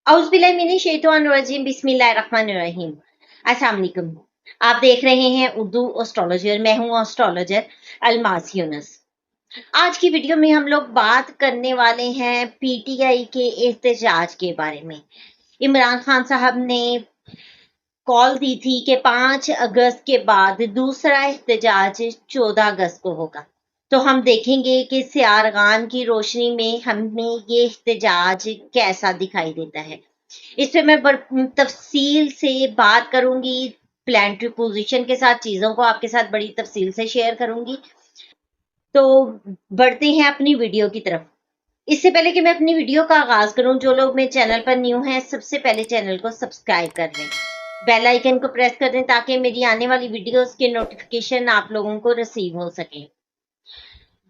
औज़ुबिल्लाहिमिनश्शैतानिर्रजीम बिस्मिल्लाहिर्रहमानिर्रहीम। अस्सलाम वालेकुम। आप देख रहे हैं उर्दू एस्ट्रोलॉजी और मैं हूँ एस्ट्रोलॉजर अलमास यूनुस। आज की वीडियो में हम लोग बात करने वाले हैं पीटीआई के एहतजाज के बारे में। इमरान खान साहब ने कॉल दी थी कि 5 अगस्त के बाद दूसरा एहतजाज 14 अगस्त को होगा। तो हम देखेंगे कि सियारगान की रोशनी में हमें ये एहतजाज कैसा दिखाई देता है। इस पे मैं तफसील से बात करूंगी, प्लानिटरी पोजीशन के साथ चीजों को आपके साथ बड़ी तफसील से शेयर करूंगी। तो बढ़ते हैं अपनी वीडियो की तरफ। इससे पहले कि मैं अपनी वीडियो का आगाज करूं, जो लोग मेरे चैनल पर न्यू हैं सबसे पहले चैनल को सब्सक्राइब कर लें, बेल आइकन को प्रेस कर दें ताकि मेरी आने वाली वीडियोस के नोटिफिकेशन आप लोगों को रिसीव हो सके।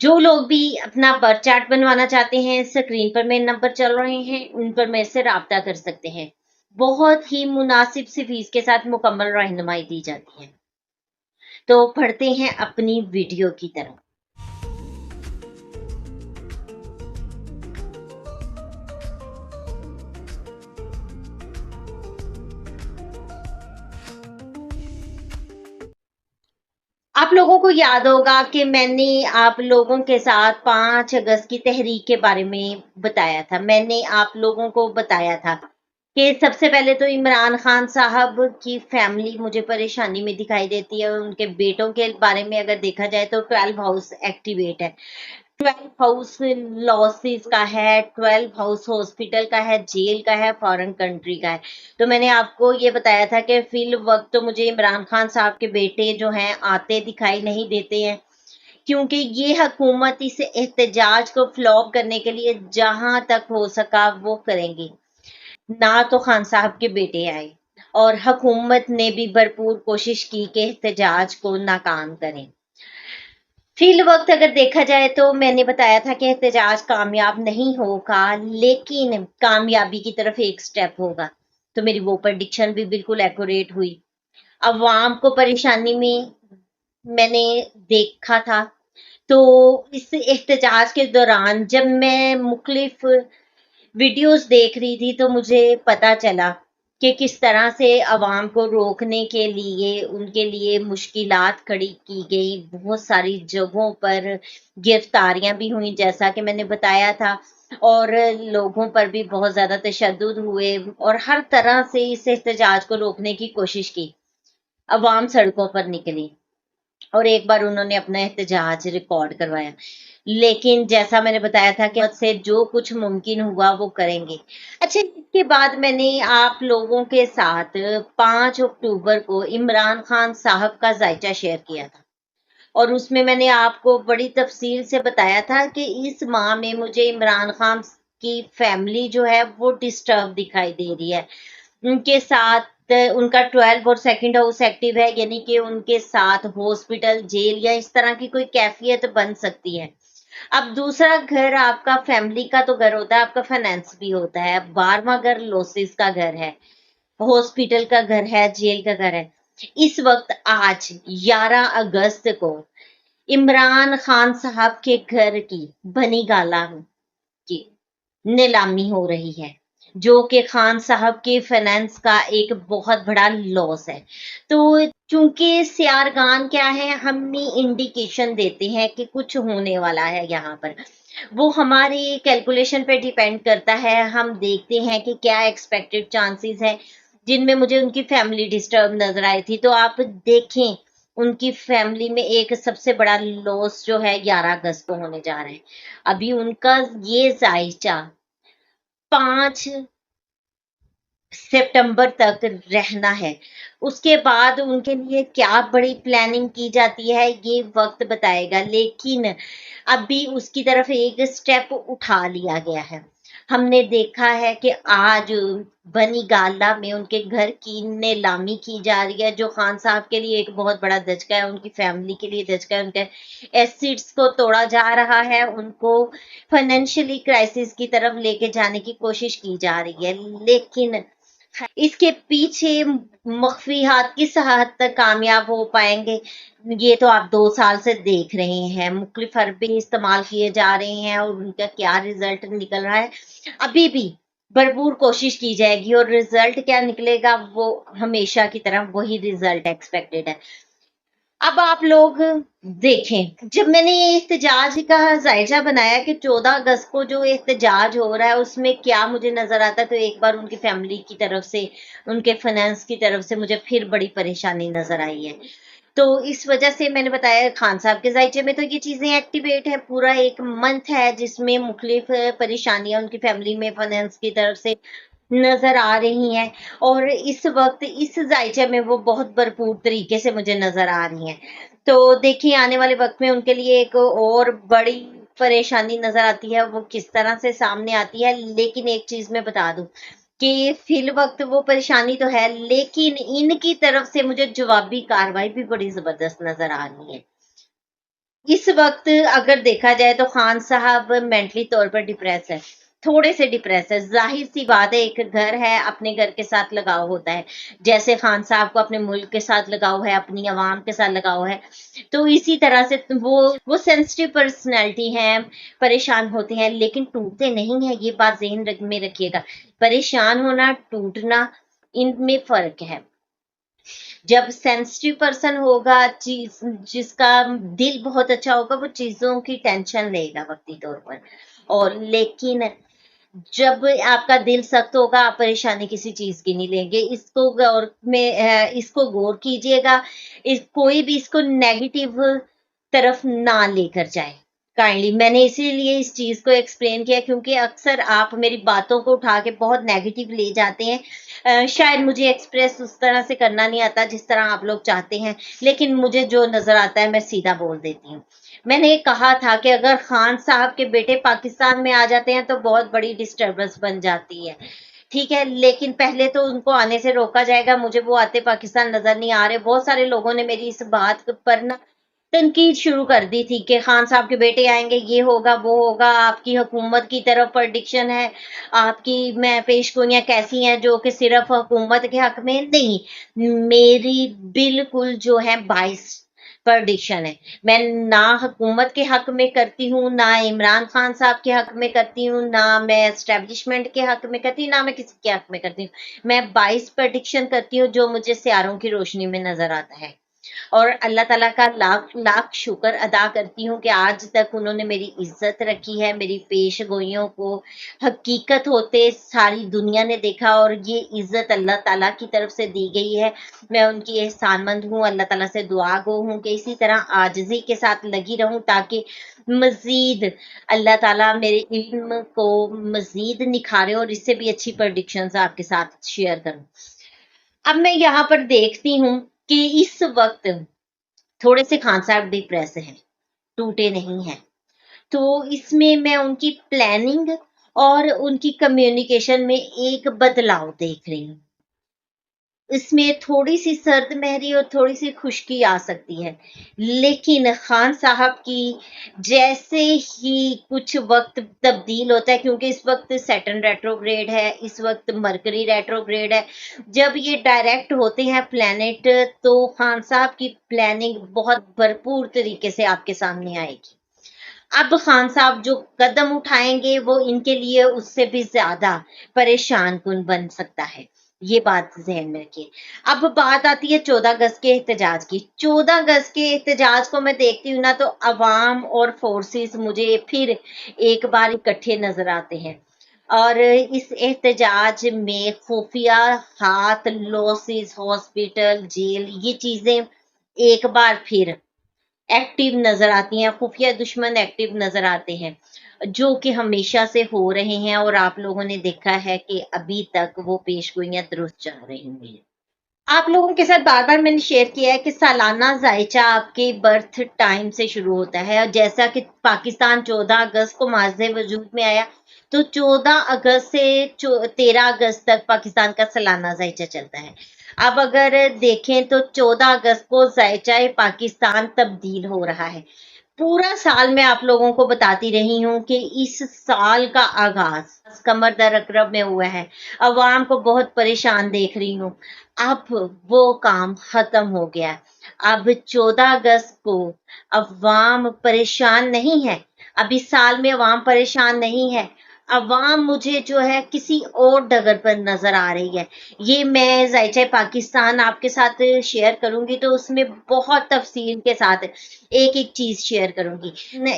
जो लोग भी अपना बर्थ चार्ट बनवाना चाहते हैं, स्क्रीन पर मेरे नंबर चल रहे हैं, उन पर मेरे से राब्ता कर सकते हैं। बहुत ही मुनासिब सी फीस के साथ मुकम्मल रहनुमाई दी जाती है। तो पढ़ते हैं अपनी वीडियो की तरफ। आप लोगों को याद होगा कि मैंने आप लोगों के साथ 5 अगस्त की तहरीक के बारे में बताया था। मैंने आप लोगों को बताया था कि सबसे पहले तो इमरान खान साहब की फैमिली मुझे परेशानी में दिखाई देती है। उनके बेटों के बारे में अगर देखा जाए तो 12 हाउस एक्टिवेट है, 12 हाउस लॉसेस का है, 12 हाउस हॉस्पिटल का है, जेल का है, फॉरेन कंट्री का है। तो मैंने आपको ये बताया था कि फिल वक्त तो मुझे इमरान खान साहब के बेटे जो हैं आते दिखाई नहीं देते हैं, क्योंकि ये हुकूमत इस एहतजाज को फ्लॉप करने के लिए जहां तक हो सका वो करेंगे। ना तो खान साहब के बेटे आए और हुकूमत ने भी भरपूर कोशिश की कि एहतजाज को नाकाम करें। फिल वक्त अगर देखा जाए तो मैंने बताया था कि एहतजाज कामयाब नहीं होगा, लेकिन कामयाबी की तरफ एक स्टेप होगा। तो मेरी वो प्रेडिक्शन भी बिल्कुल एक्यूरेट हुई। अवाम को परेशानी में मैंने देखा था। तो इस एहतजाज के दौरान जब मैं मुख्तलिफ वीडियोस देख रही थी तो मुझे पता चला कि किस तरह से अवाम को रोकने के लिए उनके लिए मुश्किलात खड़ी की गई। बहुत सारी जगहों पर गिरफ्तारियां भी हुई जैसा कि मैंने बताया था, और लोगों पर भी बहुत ज्यादा तशद्दुद हुए और हर तरह से इस एहतजाज को रोकने की कोशिश की। अवाम सड़कों पर निकली और एक बार उन्होंने अपना एहतजाज रिकॉर्ड करवाया, लेकिन जैसा मैंने बताया था कि से जो कुछ मुमकिन हुआ वो करेंगे। अच्छा, इसके बाद मैंने आप लोगों के साथ 5 अक्टूबर को इमरान खान साहब का जायचा शेयर किया था और उसमें मैंने आपको बड़ी तफसील से बताया था कि इस माह में मुझे इमरान खान की फैमिली जो है वो डिस्टर्ब दिखाई दे रही है। उनके साथ उनका 12 और सेकंड हाउस एक्टिव है, यानी कि उनके साथ हॉस्पिटल, जेल या इस तरह की कोई कैफियत बन सकती है। अब दूसरा घर आपका फैमिली का तो घर होता है, आपका फाइनेंस भी होता है। 12वां घर लॉसेस का घर है, हॉस्पिटल का घर है, जेल का घर है। इस वक्त आज 11 अगस्त को इमरान खान साहब के घर की बनी गाला की नीलामी हो रही है, जो कि खान साहब के फाइनेंस का एक बहुत बड़ा लॉस है। तो चूंकि सियारगान क्या है, हमें इंडिकेशन देते हैं कि कुछ होने वाला है यहाँ पर। वो हमारी कैलकुलेशन पे डिपेंड करता है। हम देखते हैं कि क्या एक्सपेक्टेड चांसेस है, जिनमें मुझे उनकी फैमिली डिस्टर्ब नजर आई थी। तो आप देखें, उनकी फैमिली में एक सबसे बड़ा लॉस जो है 11 अगस्त को होने जा रहा है। अभी उनका ये जायचा 5 सितंबर तक रहना है। उसके बाद उनके लिए क्या बड़ी प्लानिंग की जाती है ये वक्त बताएगा, लेकिन अभी उसकी तरफ एक स्टेप उठा लिया गया है। हमने देखा है कि आज बनी गाला में उनके घर की नीलामी की जा रही है, जो खान साहब के लिए एक बहुत बड़ा धचका है, उनकी फैमिली के लिए धचका है। उनके एसेट्स को तोड़ा जा रहा है, उनको फाइनेंशियली क्राइसिस की तरफ लेके जाने की कोशिश की जा रही है। लेकिन इसके पीछे मख्फी हाथ किस हद तक कामयाब हो पाएंगे, ये तो आप 2 साल से देख रहे हैं। मुख्तलिफ हरबे इस्तेमाल किए जा रहे हैं और उनका क्या रिजल्ट निकल रहा है। अभी भी भरपूर कोशिश की जाएगी और रिजल्ट क्या निकलेगा वो हमेशा की तरह वही रिजल्ट एक्सपेक्टेड है। अब आप लोग देखें, जब मैंने ये एहतजाज का जायजा बनाया कि 14 अगस्त को जो एहतजाज हो रहा है उसमें क्या मुझे नजर आता है, तो एक बार उनकी फैमिली की तरफ से, उनके फाइनेंस की तरफ से मुझे फिर बड़ी परेशानी नजर आई है। तो इस वजह से मैंने बताया खान साहब के जायचे में तो ये चीजें एक्टिवेट है, पूरा एक मंथ है जिसमें मुख्तलिफ परेशानियां उनकी फैमिली में फाइनेंस की तरफ से नजर आ रही हैं, और इस वक्त इस जायचे में वो बहुत भरपूर तरीके से मुझे नजर आ रही हैं। तो देखिए आने वाले वक्त में उनके लिए एक और बड़ी परेशानी नजर आती है, वो किस तरह से सामने आती है। लेकिन एक चीज मैं बता दूं कि फिल वक्त वो परेशानी तो है, लेकिन इनकी तरफ से मुझे जवाबी कार्रवाई भी बड़ी जबरदस्त नजर आ रही है। इस वक्त अगर देखा जाए तो खान साहब मेंटली तौर पर डिप्रेस है, थोड़े से डिप्रेस है। जाहिर सी बात है, एक घर है, अपने घर के साथ लगाव होता है, जैसे खान साहब को अपने मुल्क के साथ लगाव है, अपनी आवाम के साथ लगाव है, तो इसी तरह से वो सेंसिटिव पर्सनैलिटी हैं, परेशान होते हैं लेकिन टूटते नहीं है। ये बात में रखिएगा, परेशान होना टूटना इनमें फर्क है। जब सेंसिटिव पर्सन होगा, चीज जिसका दिल बहुत अच्छा होगा, वो चीजों की टेंशन लेगा वक्ती तौर पर, और लेकिन जब आपका दिल सख्त होगा आप परेशानी किसी चीज की नहीं लेंगे। इसको गौर कीजिएगा, कोई भी इसको नेगेटिव तरफ ना लेकर जाए। काइंडली मैंने इसीलिए इस चीज को एक्सप्लेन किया क्योंकि अक्सर आप मेरी बातों को उठा के बहुत नेगेटिव ले जाते हैं। शायद मुझे एक्सप्रेस उस तरह से करना नहीं आता जिस तरह आप लोग चाहते हैं, लेकिन मुझे जो नजर आता है मैं सीधा बोल देती हूँ। मैंने कहा था कि अगर खान साहब के बेटे पाकिस्तान में आ जाते हैं तो बहुत बड़ी डिस्टरबेंस बन जाती है, ठीक है, लेकिन पहले तो उनको आने से रोका जाएगा। मुझे वो आते पाकिस्तान नजर नहीं आ रहे। बहुत सारे लोगों ने मेरी इस बात पर ना तनकीद शुरू कर दी थी कि खान साहब के बेटे आएंगे, ये होगा वो होगा, आपकी हुकूमत की तरफ प्रडिक्शन है, आपकी मैं पेशगोइयां कैसी हैं जो कि सिर्फ हुकूमत के हक में नहीं, मेरी बिल्कुल जो है 22 प्रडिक्शन है। मैं ना हुकूमत के हक में करती हूँ, ना इमरान खान साहब के हक में करती हूँ, ना मैं एस्टेब्लिशमेंट के हक में करती हूँ, ना मैं किसी के हक में करती हूँ। मैं 22 प्रडिक्शन करती हूँ जो मुझे सितारों की रोशनी में नजर आता है, और अल्लाह ताला का लाख लाख शुक्र अदा करती हूँ कि आज तक उन्होंने मेरी इज्जत रखी है। मेरी पेश गोइयों को हकीकत होते सारी दुनिया ने देखा, और ये इज्जत अल्लाह ताला की तरफ से दी गई है। मैं उनकी एहसानमंद हूँ, अल्लाह ताला से दुआ गो हूँ कि इसी तरह आजिज़ी के साथ लगी रहूँ ताकि मजीद अल्लाह ताला मेरे इल्म को मजीद निखारे और इससे भी अच्छी प्रेडिक्शंस आपके साथ शेयर करूँ। अब मैं यहाँ पर देखती हूँ कि इस वक्त थोड़े से खान साहब डिप्रेस हैं, टूटे नहीं हैं। तो इसमें मैं उनकी प्लानिंग और उनकी कम्युनिकेशन में एक बदलाव देख रही हूँ। इसमें थोड़ी सी सर्द महरी और थोड़ी सी खुश्की आ सकती है, लेकिन खान साहब की जैसे ही कुछ वक्त तब्दील होता है, क्योंकि इस वक्त सैटर्न रेट्रोग्रेड है, इस वक्त मरकरी रेट्रोग्रेड है, जब ये डायरेक्ट होते हैं प्लैनेट तो खान साहब की प्लानिंग बहुत भरपूर तरीके से आपके सामने आएगी। अब खान साहब जो कदम उठाएंगे वो इनके लिए उससे भी ज्यादा परेशान कुन बन सकता है, ये बात ज़हन में रखिए। अब बात आती है 14 अगस्त के एहतजाज की। 14 अगस्त के एहतजाज को मैं देखती हूँ ना तो अवाम और फोर्सेस मुझे फिर एक बार इकट्ठे नजर आते हैं, और इस एहतजाज में खुफिया हाथ, लॉसेस, हॉस्पिटल, जेल, ये चीजें एक बार फिर एक्टिव नजर आती हैं। खुफिया दुश्मन एक्टिव नजर आते हैं जो कि हमेशा से हो रहे हैं, और आप लोगों ने देखा है कि अभी तक वो पेशगोइयां दुरुस्त चल रही हैं। आप लोगों के साथ बार बार मैंने शेयर किया है कि सालाना जायचा आपके बर्थ टाइम से शुरू होता है, और जैसा कि पाकिस्तान 14 अगस्त को माज़े वजूद में आया, तो 14 अगस्त से 13 अगस्त तक पाकिस्तान का सालाना जायचा चलता है। अब अगर देखें तो 14 अगस्त को जायचा पाकिस्तान तब्दील हो रहा है। पूरा साल मैं आप लोगों को बताती रही हूँ कि इस साल का आगाज कमर दर अकरब में हुआ है, अवाम को बहुत परेशान देख रही हूँ। अब वो काम खत्म हो गया। अब 14 अगस्त को अवाम परेशान नहीं है, अब इस साल में अवाम परेशान नहीं है। عوام مجھے جو ہے کسی اور ڈگر پر نظر آ رہی ہے. یہ میں ذائچہ پاکستان آپ کے ساتھ شیئر کروں گی تو اس میں بہت تفصیل کے ساتھ ایک ایک چیز شیئر کروں گی.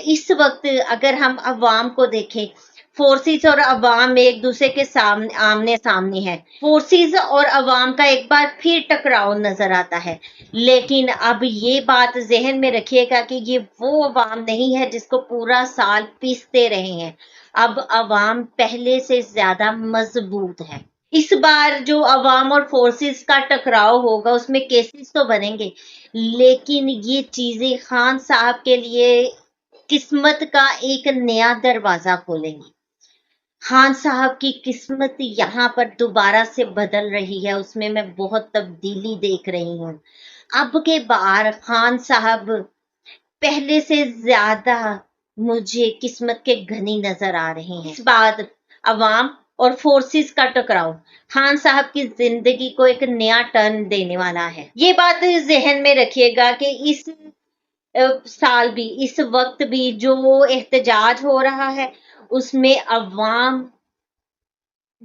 اس وقت اگر ہم عوام کو دیکھیں، فورسز اور عوام ایک دوسرے کے آمنے سامنے ہے. فورسز اور عوام کا ایک بار پھر ٹکراؤ نظر آتا ہے، لیکن اب یہ بات ذہن میں رکھیے گا کہ یہ وہ عوام نہیں ہے جس کو پورا سال پیستے رہے ہیں. اب عوام پہلے سے زیادہ مضبوط ہے. اس بار جو عوام اور فورسز کا ٹکراؤ ہوگا اس میں کیسز تو بنیں گے، لیکن یہ چیزیں خان صاحب کے لیے قسمت کا ایک نیا دروازہ کھولیں گی. خان صاحب کی قسمت یہاں پر دوبارہ سے بدل رہی ہے، اس میں بہت تبدیلی دیکھ رہی ہوں. اب کے بار خان صاحب پہلے سے زیادہ مجھے قسمت کے گھنی نظر آ رہے ہیں. اس بعد عوام اور فورسز کا ٹکراؤ خان صاحب کی زندگی کو ایک نیا ٹرن دینے والا ہے. یہ بات ذہن میں رکھیے گا کہ اس سال بھی، اس وقت بھی جو احتجاج ہو رہا ہے اس میں عوام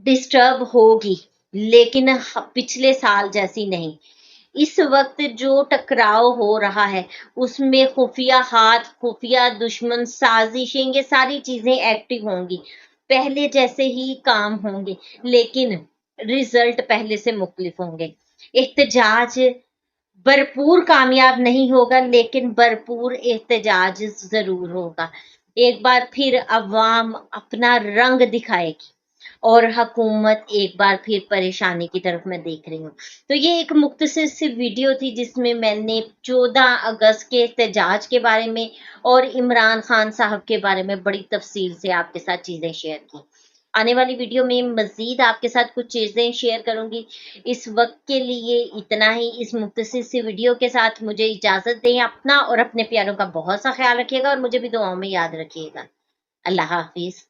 ڈسٹرب ہوگی، لیکن پچھلے سال جیسی نہیں. اس وقت جو ٹکراؤ ہو رہا ہے اس میں خفیہ ہاتھ، خفیہ دشمن، سازشیں، یہ ساری چیزیں ایکٹیو ہوں گی. پہلے جیسے ہی کام ہوں گے لیکن رزلٹ پہلے سے مختلف ہوں گے. احتجاج بھرپور کامیاب نہیں ہوگا لیکن بھرپور احتجاج ضرور ہوگا. ایک بار پھر عوام اپنا رنگ دکھائے گی اور حکومت ایک بار پھر پریشانی کی طرف میں دیکھ رہی ہوں. تو یہ ایک مختصر سی ویڈیو تھی جس میں نے 14 اگست کے احتجاج کے بارے میں اور عمران خان صاحب کے بارے میں بڑی تفصیل سے آپ کے ساتھ چیزیں شیئر کی. آنے والی ویڈیو میں مزید آپ کے ساتھ کچھ چیزیں شیئر کروں گی. اس وقت کے لیے اتنا ہی. اس مختصر سی ویڈیو کے ساتھ مجھے اجازت دیں. اپنا اور اپنے پیاروں کا بہت سا خیال رکھیے گا اور مجھے بھی دعاؤں میں یاد رکھیے گا. اللہ حافظ.